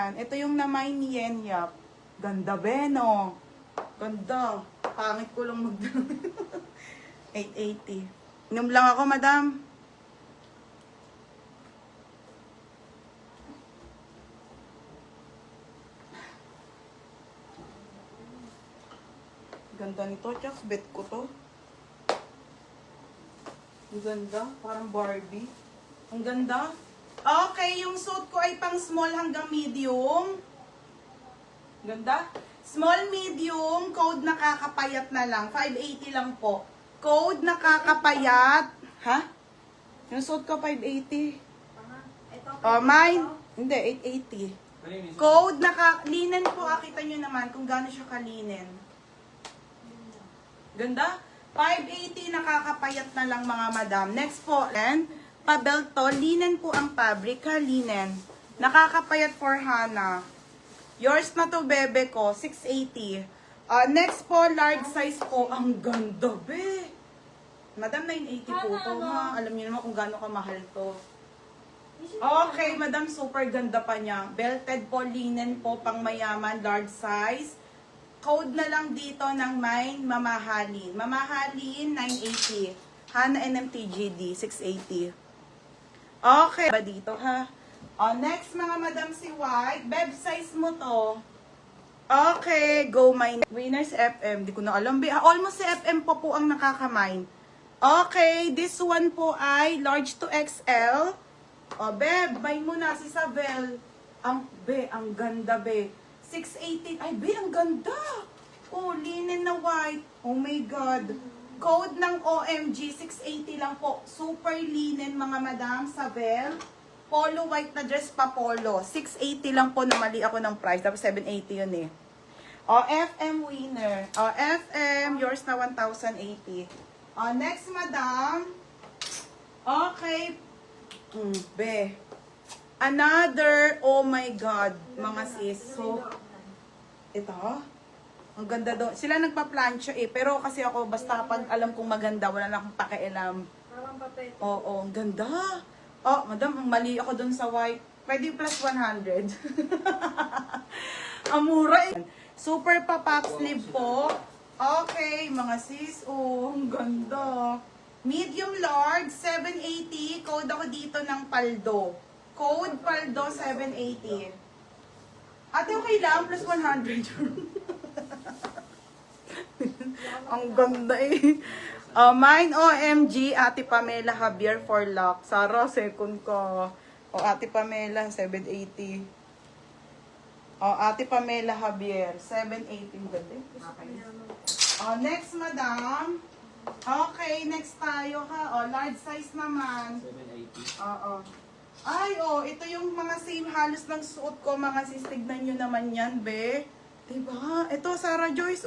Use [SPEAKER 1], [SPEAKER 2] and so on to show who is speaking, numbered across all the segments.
[SPEAKER 1] yan. Ito yung namay ni Yen Yap. Ganda, Beno. Ganda. Pangit ko lang mag 880. Inom lang ako, madam. Ganda nito, Chucks. Bet ko to. Ang ganda. Parang Barbie. Ang ganda. Okay, yung suit ko ay pang small hanggang medium. Ganda. Small, medium. Code nakakapayat na lang. 580 lang po. Code nakakapayat. Ha? Yung suit ko 580. Oh, mine. Hindi, 880. Code linen po. Kita nyo naman kung gaano siya kalinen. Ganda. 580 nakakapayat na lang mga madam. Next po, pabelt to. Linen po ang fabric ha, linen. Nakakapayat for Hana. Yours na to, bebe ko. 680. Next po, large size po. Ang ganda, be. Madam, 980 po to ha. Alam niyo naman kung gaano kamahal to. Okay, madam, super ganda pa niya. Belted po, linen po, pang mayaman, large size. Code na lang dito ng mine, mamahalin. Mamahalin, 980. Hana NMTGD, 680. Okay. Ba dito, ha? Next, mga madam, si White. Beb size mo to. Okay, go mine. Winners FM. Di ko na alam. Almost si FM po ang nakakamine. Okay, this one po ay large to XL. Beb, mine mo na si Savel. Ang ganda, be. 680. Ay, be, ang ganda. Oh, linen na white. Oh my God. Code ng OMG, 680 lang po. Super linen, mga madam. Savel. Polo white na dress pa polo. 680 lang po na mali ako ng price. Tapos 780 yun eh. FM winner. FM, yours na 1,080. Next, madam. Okay. Be. Another, oh my God, mga sis. So, ito, ang ganda doon. Sila nagpa-plancha eh, pero kasi ako, basta pag alam kong maganda, wala na akong pakialam. Oo, ang ganda. Oh, madam, mali ako doon sa white. Pwede plus 100. Ang mura eh. Super pa-pop sleeve po. Okay, mga sis. Oh, ang ganda. Medium large, 780. Code ako dito ng paldo. Code paldo 780. Ate, okay lang. Plus 100. Ang ganda eh. Mine OMG, Ate Pamela Javier for luck. Sara, second ko. Ate Pamela, 780. Ate Pamela Javier, 780. Ganda. Okay. Next, madam. Okay, next tayo ha. Large size naman.
[SPEAKER 2] 780.
[SPEAKER 1] Oo. Ay, ito yung mga same halos ng suot ko, mga sis. Tignan nyo naman yan, be. Diba? Ito, Sarah Joyce,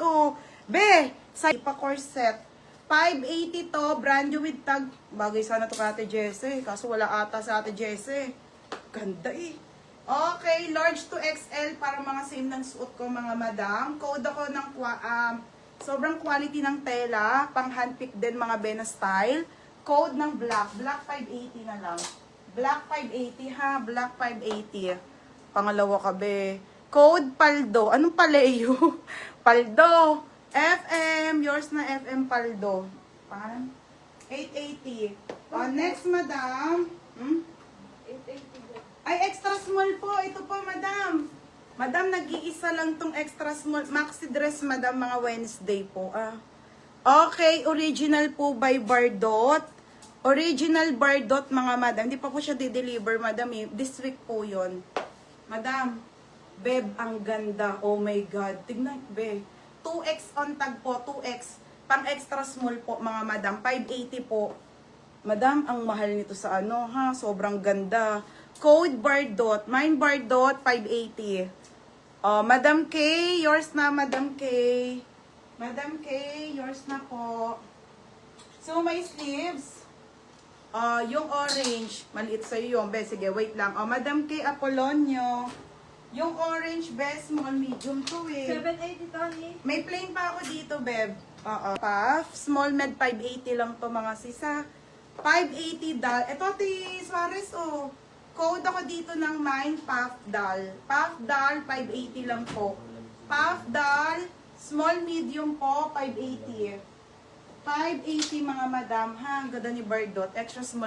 [SPEAKER 1] Be, sa pa corset. 580 to, brand new with tag. Bagay sana to kay Ate Jesse. Kaso wala ata sa Ate Jesse. Ganda eh. Okay, large to XL para mga same ng suot ko, mga madam. Code ako ng sobrang quality ng tela. Pang handpick din, mga Bena style. Code ng black. Black 580 na lang. Black 580 ha. Black 580. Pangalawa ka, be. Code paldo. Anong paleo? Paldo. FM. Yours na FM paldo. Pangalan? 880. Next, madam. 880. Ay, extra small po. Ito po, madam. Madam, nag-iisa lang tong extra small. Maxi dress, madam, mga Wednesday po. Okay, original po by Bardot. Original Bardot, mga madam. Hindi pa po siya di-deliver, madam. This week po yon. Madam, beb, ang ganda. Oh my God. Tignan, beb. 2X on tag po, 2X. Pang extra small po, mga madam. 580 po. Madam, ang mahal nito sa ha. Sobrang ganda. Code Bardot. Mine Bardot, 580. Madam K, yours na, Madam K. Madam K, yours na po. So, my sleeves. Yung orange, maliit sa'yo yung best. Sige, wait lang. Madam K Apolonio. Yung orange, best, small, medium to eh.
[SPEAKER 3] 780, Tony.
[SPEAKER 1] May plain pa ako dito, beb. Puff. Small med, 580 lang to, mga sisa. 580 dal. Ito, Ate Suarez, Code ako dito ng mine, Puff Doll. Puff Doll, 580 lang po. Puff Doll, small medium po, 580. 580 mga madam, ha? Ang ganda ni Bardot. Extra small.